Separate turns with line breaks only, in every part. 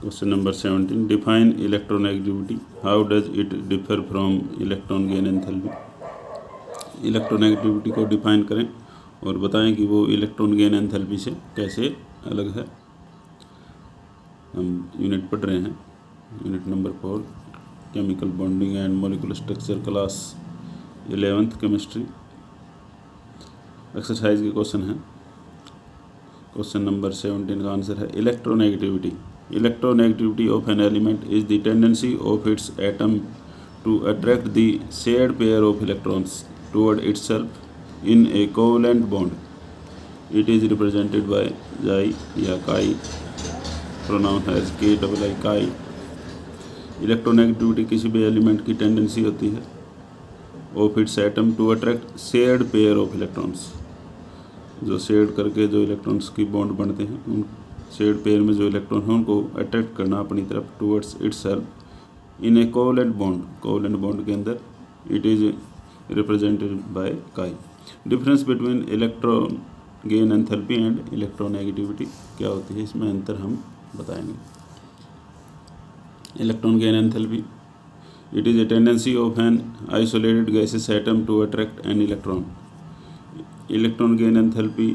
Question number 17. Define electronegativity. How does it differ from electron gain enthalpy? Electronegativity को define करें और बताएं कि वो इलेक्ट्रॉन गेन एंथैल्पी से कैसे अलग है। हम यूनिट पढ़ रहे हैं, unit number 4, chemical bonding and molecular structure, class 11th chemistry. Exercise के क्वेश्चन है। क्वेश्चन नंबर 17 का आंसर है electronegativity. Electronegativity of an element is the tendency of its atom to attract the shared pair of electrons toward itself in a covalent bond. It is represented by chi या chi, pronoun as ki, chi। Electronegativity किसी भी element की tendency होती है of its atom to attract shared pair of electrons, जो shared करके जो electrons की बॉन्ड बनते हैं, उन शेयर्ड पेयर में जो इलेक्ट्रॉन हैं उनको अट्रैक्ट करना अपनी तरफ towards itself in a covalent bond. Covalent bond के अंदर it is represented by chi। Difference between electron gain enthalpy and electronegativity क्या होती है, इसमें अंतर हम बताएंगे। Electron gain enthalpy, it is a tendency of an isolated gases atom to attract an electron. Electron gain enthalpy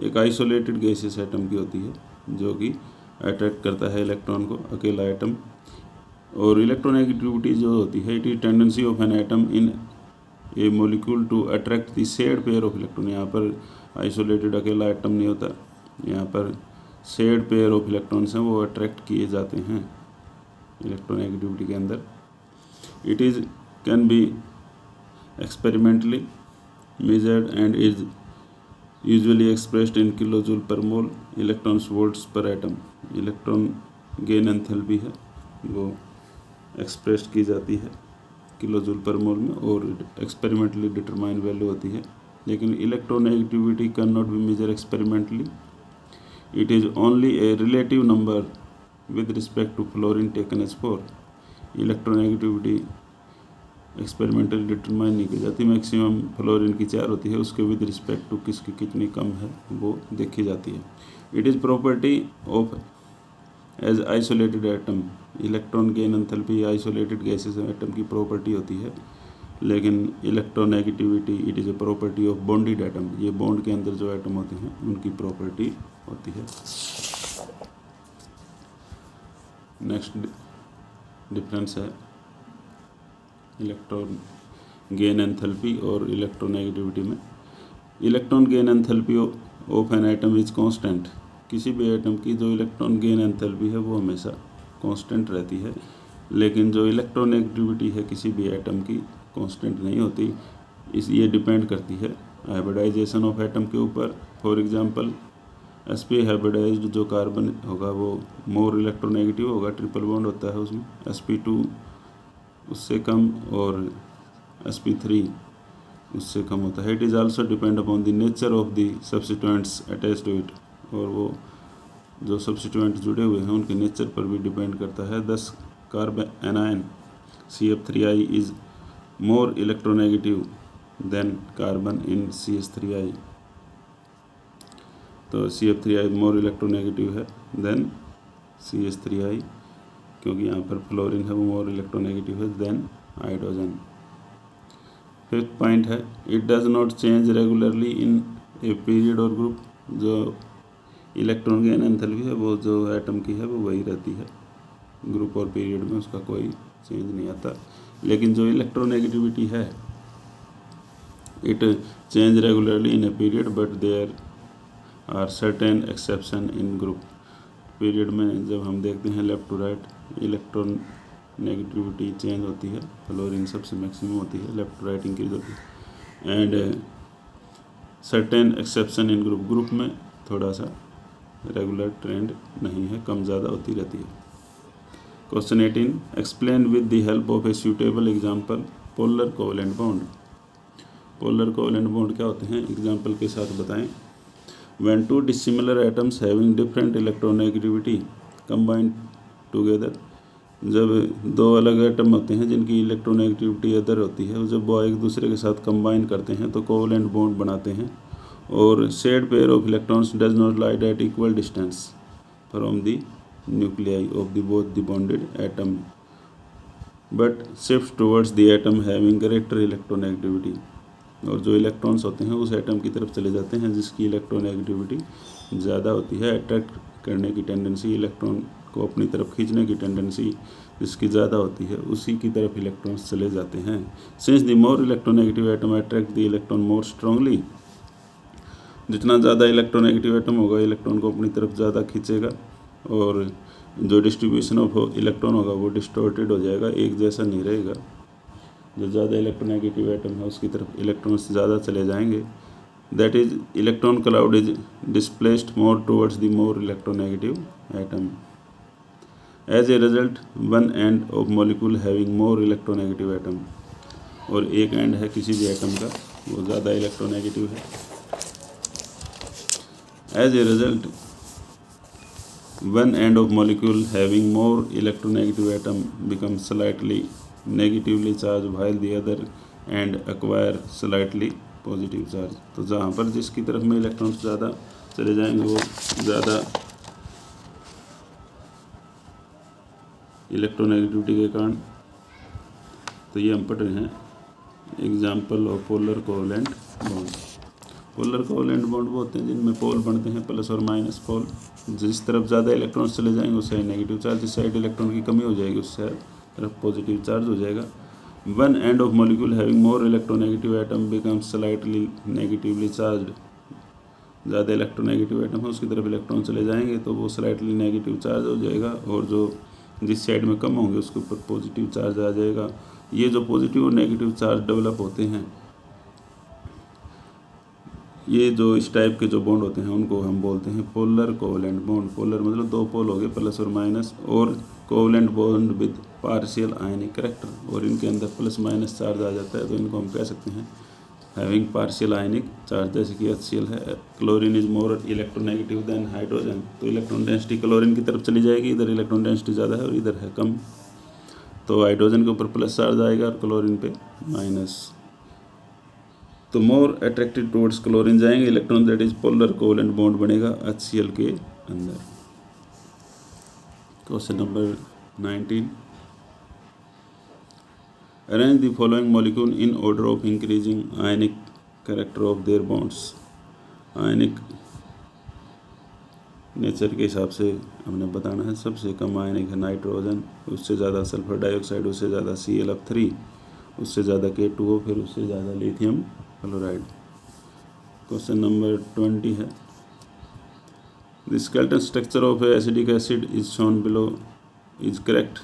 एक isolated gases atom की होती है जो कि अट्रैक्ट करता है इलेक्ट्रॉन को, अकेला एटम। और इलेक्ट्रोनेगेटिविटी जो होती है, it is tendency of an atom in a molecule to attract the shared pair of electron. यहाँ पर आइसोलेटेड अकेला एटम नहीं होता, यहाँ पर शेयर्ड पेयर ऑफ इलेक्ट्रॉन्स हैं, वो अट्रैक्ट किए जाते हैं इलेक्ट्रोनेगेटिविटी के अंदर। It is can be experimentally measured and is usually expressed in kilo joule पर मोल इलेक्ट्रॉन्स वोल्ट्स पर एटम। इलेक्ट्रॉन गेन एंथैल्पी है वो एक्सप्रेस की जाती है किलो जूल पर मोल में और एक्सपेरिमेंटली डिटरमाइन वैल्यू होती है। लेकिन electronegativity can not be measure experimentally, it is only a relative number with respect to fluorine taken as 4। Electronegativity experimentally determine नहीं की जाती, मैक्सिमम फ्लोरीन की 4 होती है, उसके विद रिस्पेक्ट टू किसकी कितनी कम है वो देखी जाती है। It is property of as isolated atom. Electron gain enthalpy isolated gases atom की प्रॉपर्टी होती है, लेकिन electronegativity it is a property of bonded atom. ये बॉन्ड के अंदर जो एटम होते हैं उनकी प्रॉपर्टी होती है। नेक्स्ट डिफरेंस है इलेक्ट्रॉन गेन एंथैल्पी और इलेक्ट्रोनेगेटिविटी में। Electron gain enthalpy of an atom is constant. किसी भी एटम की जो इलेक्ट्रॉन गेन एंथैल्पी है वो हमेशा कांस्टेंट रहती है, लेकिन जो इलेक्ट्रोनेगेटिविटी है किसी भी एटम की कांस्टेंट नहीं होती। ये डिपेंड करती है हाइब्रिडाइजेशन ऑफ एटम के ऊपर। फॉर एग्जांपल sp हाइब्रिडाइज्ड जो कार्बन होगा वो मोर इलेक्ट्रोनेगेटिव होगा, ट्रिपल बॉन्ड होता है उसमें, sp2 उससे कम और sp3 उससे कम होता है। It is also depend upon the nature of the substituents attached to it, और वो जो सब्स्टिट्यूएंट जुड़े हुए हैं उनके नेचर पर भी डिपेंड करता है। 10 carbon anion CF3I is more electronegative then carbon in CH3I। तो CF3I मोर इलेक्ट्रोनेगेटिव है देन CH3I, क्योंकि यहाँ पर फ्लोरीन है वो मोर इलेक्ट्रोनेगेटिव है देन हाइड्रोजन। 5th पॉइंट है it does not change regularly in a period और ग्रुप। जो इलेक्ट्रॉन गेन एंथैल्पी है वो जो एटम की है वो वही रहती है, ग्रुप और पीरियड में उसका कोई चेंज नहीं आता। लेकिन जो इलेक्ट्रोनेगेटिविटी है it change regularly in a period but there are certain exception in group. Period में जब हम देखते हैं left to right electron negativity change होती है, फ्लोरीन सबसे मैक्सिमम होती है, लेफ्ट टू राइट इंक्रीज होती है, and certain exception in group. Group में थोड़ा सा रेगुलर ट्रेंड नहीं है, कम ज़्यादा होती रहती है। Question 18 explain with the help of a suitable example polar covalent bond. Polar covalent bond क्या होते हैं, एग्जांपल के साथ बताएं। When to dissimilar atoms having different electronegativity combined together. जब दो अलग एटम होते हैं जिनकी इलेक्ट्रोनेगेटिविटी अदर होती है, जब वो एक दूसरे के साथ कंबाइन करते हैं तो कोवेलेंट बॉन्ड बनाते हैं। और shared pair of electrons does not lied at equal distance. from the nuclei of the both the bonded atom but shifts towards the atom having greater electronegativity। और जो इलेक्ट्रॉन्स होते हैं उस एटम की तरफ चले जाते हैं जिसकी इलेक्ट्रोनेगेटिविटी ज़्यादा होती है। अट्रैक्ट करने की टेंडेंसी, इलेक्ट्रॉन को अपनी तरफ खींचने की टेंडेंसी जिसकी ज़्यादा होती है उसी की तरफ इलेक्ट्रॉन्स चले जाते हैं। Since the more electronegative atom attract the electron more strongly, जितना ज़्यादा इलेक्ट्रोनेगेटिव एटम होगा इलेक्ट्रॉन को अपनी तरफ ज़्यादा खींचेगा और जो डिस्ट्रीब्यूशन ऑफ इलेक्ट्रॉन होगा वो डिस्टॉर्टेड हो जाएगा, एक जैसा नहीं रहेगा। जो ज़्यादा इलेक्ट्रोनेगेटिव एटम है उसकी तरफ इलेक्ट्रॉन्स ज़्यादा चले जाएंगे। That is electron cloud is displaced more towards the more electronegative atom. As a result one end of molecule having more electronegative atom, और एक एंड है किसी भी एटम का वो ज़्यादा इलेक्ट्रोनेगेटिव है। As a result one end of molecule having more electronegative atom becomes slightly negatively charged while the other end acquire slightly positive charge। तो जहाँ पर जिसकी तरफ में इलेक्ट्रॉन्स ज़्यादा चले जाएंगे वो ज़्यादा इलेक्ट्रोनेगेटिविटी के कारण। तो ये हम पढ़ रहे हैं example of polar covalent bond. Polar covalent bond वो होते हैं जिनमें पोल बनते हैं प्लस और माइनस पोल। जिस तरफ ज़्यादा इलेक्ट्रॉन्स चले जाएंगे उस साइड नेगेटिव चार्ज, जिस साइड इलेक्ट्रॉन की कमी हो जाएगी उस साइड तरफ पॉजिटिव चार्ज हो जाएगा। One end of molecule having more electronegative atom becomes slightly negatively charge. ज़्यादा इलेक्ट्रोनेगेटिव एटम है उसकी तरफ इलेक्ट्रॉन चले जाएंगे तो वो स्लाइटली नेगेटिव चार्ज हो जाएगा, और जो जिस साइड में कम होंगे उसके ऊपर पॉजिटिव चार्ज आ जाएगा। ये जो पॉजिटिव और नेगेटिव चार्ज डेवलप होते हैं, ये जो इस टाइप के जो बॉन्ड होते हैं उनको हम बोलते हैं पोलर कोवलेंट बॉन्ड। पोलर मतलब दो पोल हो गए प्लस और माइनस, और covalent bond with partial ionic character, और इनके अंदर प्लस माइनस चार्ज आ जाता है तो इनको हम कह सकते हैं हैविंग पार्शियल आयनिक चार्ज। जैसे कि HCl है। Chlorine is more electronegative than hydrogen, तो इलेक्ट्रॉन डेंसिटी क्लोरीन की तरफ चली जाएगी, इधर इलेक्ट्रॉन डेंसिटी ज़्यादा है और इधर है कम, तो हाइड्रोजन के ऊपर प्लस चार्ज आएगा और क्लोरीन पे माइनस। तो मोर अट्रैक्टेड टुवर्ड्स क्लोरीन जाएंगे electron, that is polar covalent bond बनेगा HCl के अंदर। Question number 19, arrange the following molecule in order of increasing ionic character of their bonds. Ionic nature के हिसाब से हमने बताना है। सबसे कम आयनिक है नाइट्रोजन, उससे ज़्यादा सल्फर डाइऑक्साइड, उससे ज़्यादा ClF3, उससे ज़्यादा K2O, फिर उससे ज़्यादा लिथियम क्लोराइड। क्वेश्चन नंबर 20 है, the skeleton structure of acidic acid is shown below is correct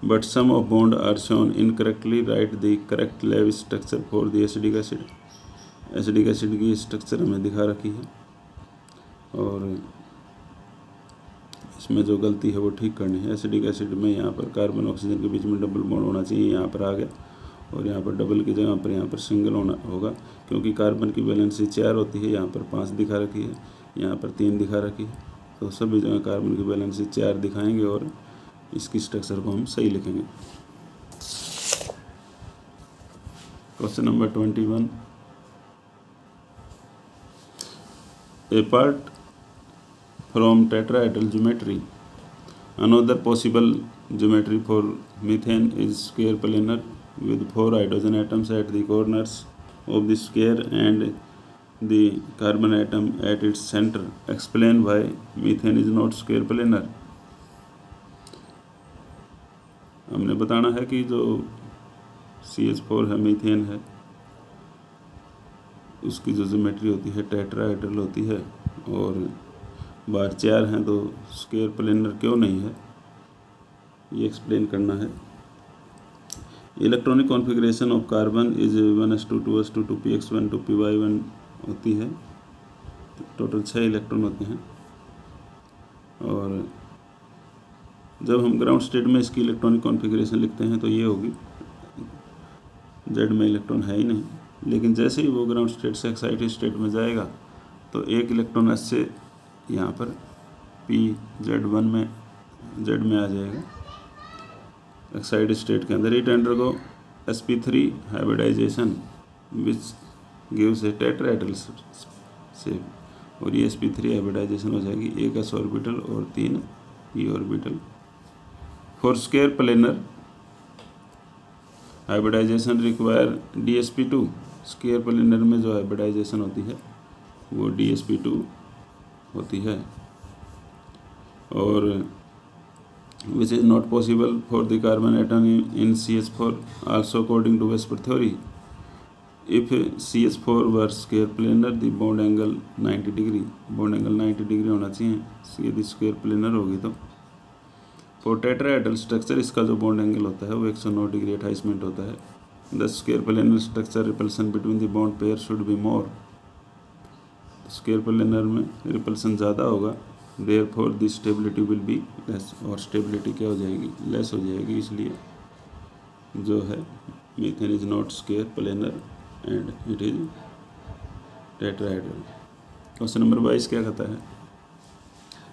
but some of bond are shown incorrectly, write the correct Lewis structure for the acidic acid. Acidic acid की structure हमें दिखा रखी है और इसमें जो गलती है वो ठीक करनी है। एसिडिक एसिड में यहाँ पर कार्बन ऑक्सीजन के बीच में डबल बॉन्ड होना चाहिए, यहाँ पर आ गया, और यहाँ पर डबल की जगह पर यहाँ पर सिंगल होना होगा, क्योंकि कार्बन की वैलेंसी 4 होती है, यहाँ पर 5 दिखा रखी है, यहाँ पर 3 दिखा रखी है, तो सभी जगह कार्बन की वैलेंसी 4 दिखाएंगे और इसकी स्ट्रक्चर को हम सही लिखेंगे। Question number 21, A part from tetrahedral geometry, another possible geometry for methane is square planar with 4 hydrogen atoms at the corners of the square and the carbon atom at its center. Explain why methane is not square planar। हमने बताना है कि जो CH4 है, methane है, उसकी जो geometry होती है टेट्राहेड्रल होती है और बार 4 हैं, तो स्क्वायर प्लेनर क्यों नहीं है ये एक्सप्लेन करना है। Electronic configuration of carbon is 1s2 2s2 2px1 2py1 होती है, टोटल 6 इलेक्ट्रॉन होते हैं, और जब हम ग्राउंड स्टेट में इसकी इलेक्ट्रॉनिक कॉन्फ़िगरेशन लिखते हैं तो ये होगी, Z में इलेक्ट्रॉन है ही नहीं, लेकिन जैसे ही वो ग्राउंड स्टेट से एक्साइटेड स्टेट में जाएगा तो एक इलेक्ट्रॉन S से यहाँ पर Z में आ जाएगा एक्साइटेड स्टेट के अंदर। It undergo sp3 hybridization which gives a tetrahedral shape, और ये sp3 हाइब्रिडाइजेशन हो जाएगी, एक s ऑर्बिटल और 3 p orbital. For square planar hybridization require dsp2। Square planar में जो हाइब्रिडाइजेशन होती है वो dsp2 होती है, और which is not possible for the carbon atom in CH4 also according to VSEPR theory. If CH4 were square planar the bond angle 90 degree, bond angle 90 degree होना चाहिए यदि स्क्वायर प्लेनर होगी तो। फॉर टेट्राहेड्रल स्ट्रक्चर इसका जो bond angle होता है वो 109 डिग्री 28 मिनट होता है। The square planar structure repulsion between the bond pair should be more. Square planar में रिपल्सन ज़्यादा होगा, therefore the stability will be less, और स्टेबिलिटी क्या हो जाएगी, लेस हो जाएगी, इसलिए जो है methane is not square planar and it is tetrahedral. Question number 22 क्या कहता है,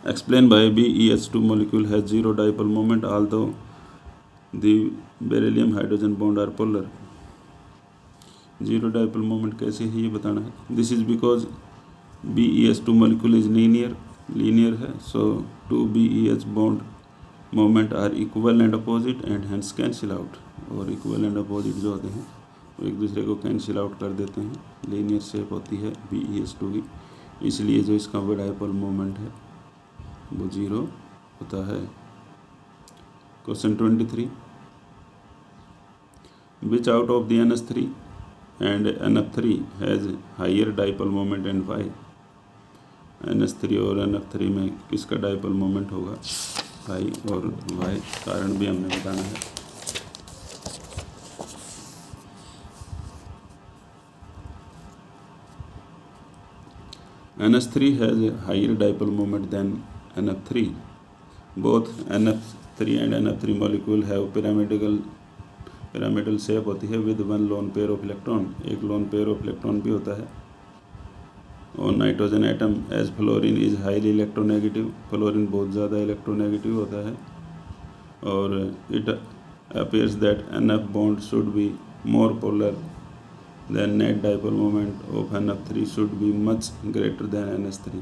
explain by BeH2 molecule has zero dipole moment although the beryllium hydrogen bond are polar। Zero dipole moment कैसे है ये बताना है। This is because BeH2 molecule is linear है, so 2 BeH bond moment are equal and opposite and hence cancel out. और equal and opposite जो होते हैं वो एक दूसरे को कैंसिल आउट कर देते हैं, लीनियर शेप होती है BeH2 की, इसलिए जो इसका डाइपोल मोमेंट है वो जीरो होता है। Question 23, which out of the NH3 and NF3 has higher dipole moment and why. NH3 और NF3 में किसका डाइपोल मोमेंट होगा, हाई और वाई, कारण भी हमने बताना है। NH3 has a higher dipole moment than NF3. Both NF3 and NF3 molecule have pyramidal shape होती है with one lone pair of electron, एक lone pair of electron भी होता है। और nitrogen atom as fluorine is highly electronegative, fluorine बहुत ज़्यादा electronegative होता है। और it appears that NF bond should be more polar then net dipole moment of NF3 should be much greater than NH3।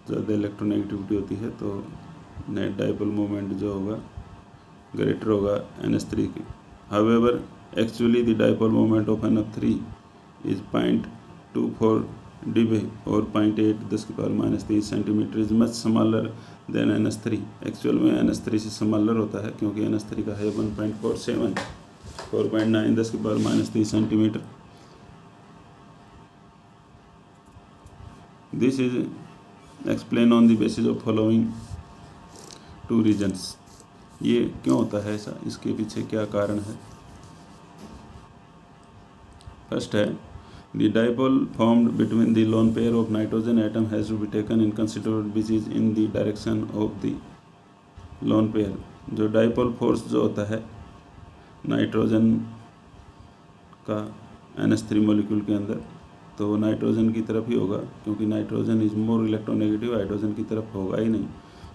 ज़्यादा इलेक्ट्रोनेगेटिविटी होती है तो net dipole moment जो होगा ग्रेटर होगा NH3 की। However, actually the dipole moment of NF3 is 0.24 dB और 0.8 10⁻³ centimetre is much smaller than NH3। Actual में NH3 से स्मॉलर होता है क्योंकि NH3 का है 1.47, 4.9 10⁻³ centimetre. This is explain on the basis of following 2 reasons. ये क्यों होता है ऐसा, इसके पीछे क्या कारण है। फर्स्ट है, the dipole formed between the lone pair of nitrogen atom has to be taken in consideration which is in the direction of the lone pair. जो डाइपोल फोर्स जो होता है नाइट्रोजन का NH3 मॉलिक्यूल के अंदर, तो वो नाइट्रोजन की तरफ ही होगा क्योंकि nitrogen is more electronegative, hydrogen की तरफ होगा ही नहीं।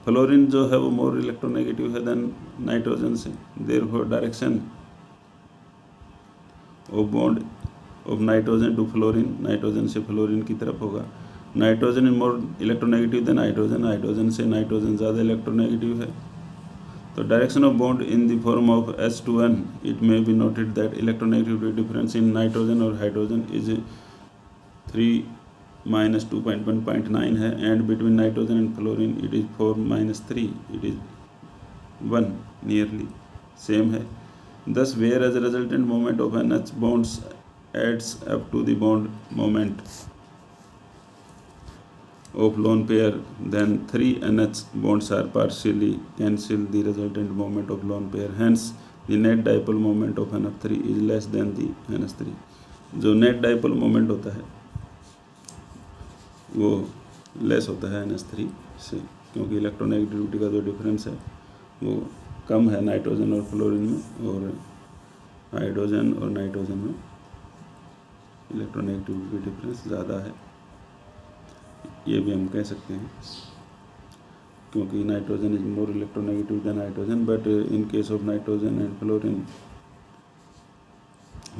फ्लोरीन जो है वो मोर इलेक्ट्रोनेगेटिव है देन नाइट्रोजन से, therefore direction of bond of nitrogen to fluorine, nitrogen से फ्लोरीन की तरफ होगा। Nitrogen is more electronegative than hydrogen, hydrogen से नाइट्रोजन ज़्यादा इलेक्ट्रोनेगेटिव है। तो direction of bond in the form of H2N, it may be noted that electronegativity difference in nitrogen और hydrogen is 3 - 2.1.9 है, and between nitrogen and fluorine it is 4 - 3, it is 1, nearly same है। Thus, whereas the resultant moment of NH bonds adds up to the bond moment of lone pair, then 3 NH bonds are partially cancel the resultant moment of lone pair. Hence, the net dipole moment of NF3 is less than the NH3। जो net dipole moment होता है वो less होता है NH3 से, क्योंकि electronegativity का जो डिफरेंस है वो कम है नाइट्रोजन और फ्लोरीन में, और हाइड्रोजन और नाइट्रोजन में इलेक्ट्रोनेगेटिविटी डिफरेंस ज़्यादा है। ये भी हम कह सकते हैं क्योंकि nitrogen is more electronegative than hydrogen, but in case of nitrogen and fluorine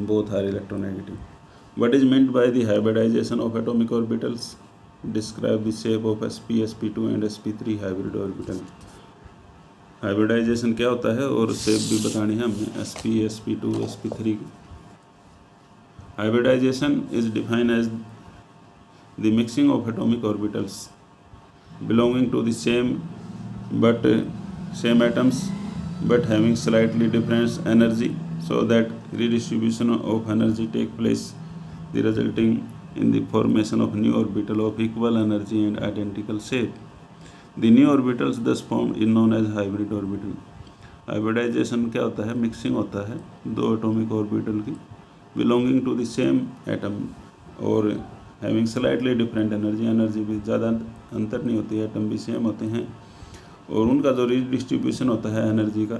both are electronegative. What is meant by the hybridization of atomic orbitals? Describe the shape of sp sp2 and sp3 hybrid orbital. Hybridization क्या होता है और shape भी बतानी है हमें sp sp2 sp3 की। Hybridization is defined as the mixing of atomic orbitals belonging to the same atoms but having slightly different energy, so that redistribution of energy take place, the resulting in the formation of new orbital of equal energy and identical shape. The new orbitals thus formed is known as hybrid orbital. Hybridization क्या होता है? Mixing होता है दो atomic orbital की, belonging to the same atom और having slightly different energy, energy भी ज़्यादा अंतर नहीं होती है, एटम भी सेम होते हैं, और उनका जो डिस्ट्रीब्यूशन होता है एनर्जी का,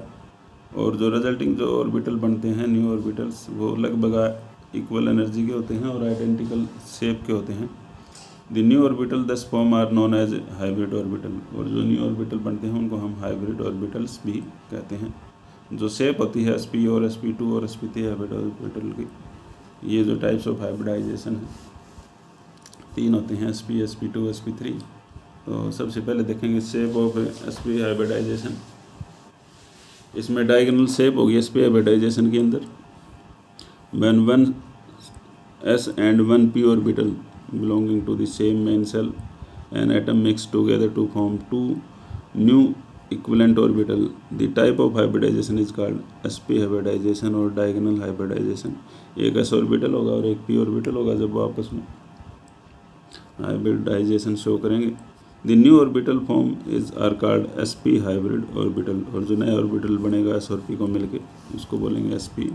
और जो रिजल्टिंग जो ऑर्बिटल बनते हैं न्यू ऑर्बिटल्स वो लगभग इक्वल एनर्जी के होते हैं और आइडेंटिकल शेप के होते हैं। The new orbital thus formed are known as hybrid orbital, और जो न्यू ऑर्बिटल बनते हैं उनको हम हाइब्रिड ऑर्बिटल्स भी कहते हैं। जो शेप होती है sp और sp2 और sp3 हाइब्रिड ऑर्बिटल की, ये जो टाइप्स ऑफ हाइब्रिडाइजेशन है तीन होते हैं, sp sp2 sp3। तो सबसे पहले देखेंगे शेप ऑफ sp हाइब्रिडाइजेशन। इसमें डायगोनल शेप होगी sp हाइब्रिडाइजेशन के अंदर, when one s and one p orbital belonging to the same main cell and atom mixed together to form two new equivalent orbital. The type of hybridization is called sp hybridization और diagonal hybridization। एक s orbital होगा और एक p orbital होगा, जब वो आपस में हाइब्रिडाइजेशन शो करेंगे। The new orbital form is are called sp hybrid orbital, और जो नया ऑर्बिटल बनेगा s और p को मिलके उसको बोलेंगे sp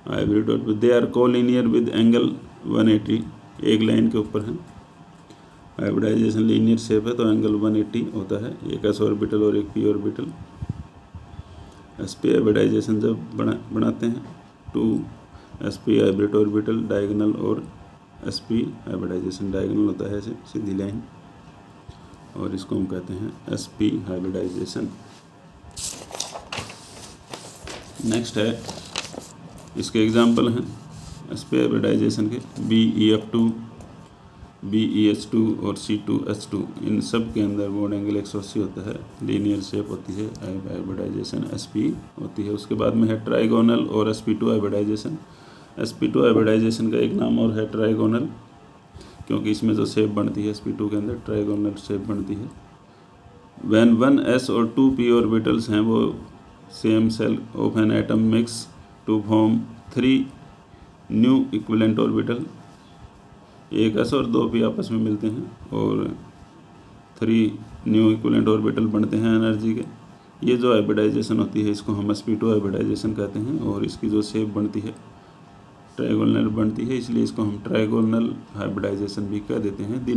hybrid orbital. They are collinear with angle 180, एक लाइन के ऊपर है। हाइब्रिडाइजेशन लीनियर शेप है तो एंगल 180 होता है, एक s ऑर्बिटल और एक p ऑर्बिटल। sp हाइब्रिडाइजेशन जब बनाते हैं two sp hybrid orbital diagonal, और sp हाइब्रिडाइजेशन डायगोनल होता है ऐसे सीधी लाइन, और इसको हम कहते हैं sp हाइब्रिडाइजेशन। नेक्स्ट है, इसके एग्जाम्पल हैं sp हाइब्रिडाइजेशन के, BeF2 BeH2 और C2H2, इन सब के अंदर बॉन्ड एंगल 180 होता है, लीनियर शेप होती है, हाइब्रिडाइजेशन sp होती है। उसके बाद में है ट्राइगोनल और sp2 हाइब्रिडाइजेशन। sp2 हाइब्रिडाइजेशन का एक नाम और है ट्राइगोनल, क्योंकि इसमें जो शेप बनती है sp2 के अंदर ट्राइगोनल शेप बनती है। व्हेन वन s और टू p ऑर्बिटल्स हैं वो same shell of an atom mix to form three new equivalent orbital, एक s और दो p आपस में मिलते हैं और थ्री न्यू इक्विवेलेंट ऑर्बिटल बनते हैं एनर्जी के। ये जो हाइब्रिडाइजेशन होती है इसको हम sp2 हाइब्रिडाइजेशन कहते हैं, और इसकी जो शेप बनती है ट्राइगोनल बनती है, इसलिए इसको हम ट्राइगोनल हाइब्रिडाइजेशन भी कह देते हैं। The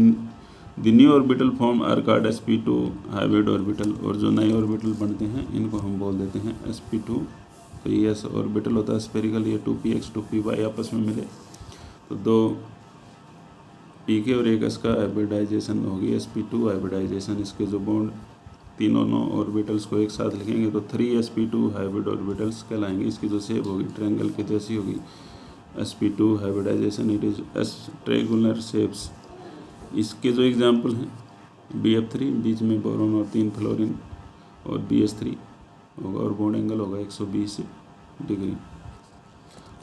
new orbital form are called sp2 hybrid orbital, और जो नए ऑर्बिटल बनते हैं इनको हम बोल देते हैं sp2। तो ये s ऑर्बिटल होता है स्फेरिकल, ये 2px 2py आपस में मिले तो दो p के और एक s का हाइब्रिडाइजेशन होगी sp2 हाइब्रिडाइजेशन। इसके जो बॉन्ड तीनों ऑर्बिटल्स को एक साथ लिखेंगे तो 3sp2 हाइब्रिड ऑर्बिटल्स कहलाएंगे। इसकी जो शेप होगी ट्रायंगल के जैसी होगी sp2 hybridization, it is s triangular shapes. इसके जो एग्जांपल हैं BF3 बीच में बोरोन और 3 फ्लोरीन, और BH3 होगा और बॉन्ड एंगल होगा 120 डिग्री।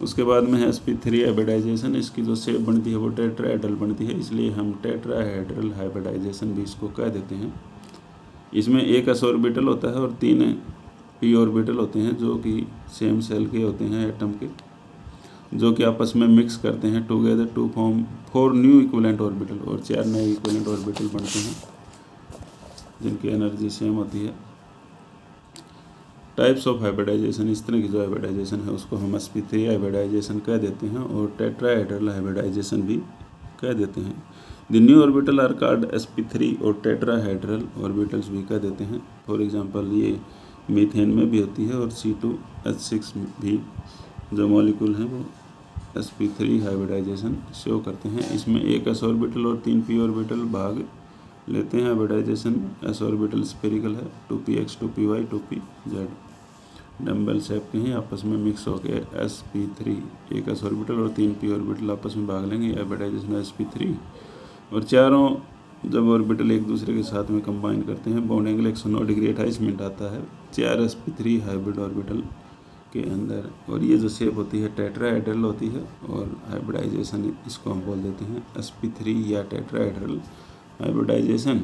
उसके बाद में है sp3 हाइब्रिडाइजेशन। इसकी जो शेप बनती है वो टेट्राहेड्रल बनती है, इसलिए हम टेट्राहेड्रल हाइब्रिडाइजेशन भी इसको कह देते हैं। इसमें एक s ऑर्बिटल होता है और 3 p ऑर्बिटल होते हैं जो कि सेम सेल के होते हैं एटम के, जो कि आपस में मिक्स करते हैं together to form 4 new equivalent orbital, और 4 नए इक्विवेलेंट ऑर्बिटल बनते हैं जिनकी एनर्जी सेम होती है। टाइप्स ऑफ हाइब्रिडाइजेशन, इस तरह की जो हाइब्रिडाइजेशन है उसको हम sp3 हाइब्रिडाइजेशन कह देते हैं और टेट्राहेड्रल हाइब्रिडाइजेशन भी कह देते हैं। The new orbital are called sp3 और टेट्राहेड्रल ऑर्बिटल्स भी कह देते हैं। फॉर एग्जांपल ये मीथेन में भी होती है, और C2H6 भी जो मॉलिक्यूल हैं वो sp3 हाइब्रिडाइजेशन शो करते हैं। इसमें एक s ऑर्बिटल और 3 p ऑर्बिटल भाग लेते हैं हाइब्रिडाइजेशन। s ऑर्बिटल स्फेरिकल है, 2px 2py 2pz dumbbell shape के हैं, आपस में मिक्स होकर sp3, एक s ऑर्बिटल और 3 p ऑर्बिटल आपस में भाग लेंगे, हाइब्रिडाइजेशन sp3। और चारों जब ऑर्बिटल एक दूसरे के साथ में कंबाइन करते हैं बॉन्ड एंगल 109 डिग्री 28 मिनट आता है 4sp3 हाइब्रिड ऑर्बिटल के अंदर। और ये जो शेप होती है टेट्राहेड्रल होती है और हाइब्रिडाइजेशन इसको हम बोल देते हैं sp3 या टेट्राहेड्रल हाइब्रिडाइजेशन।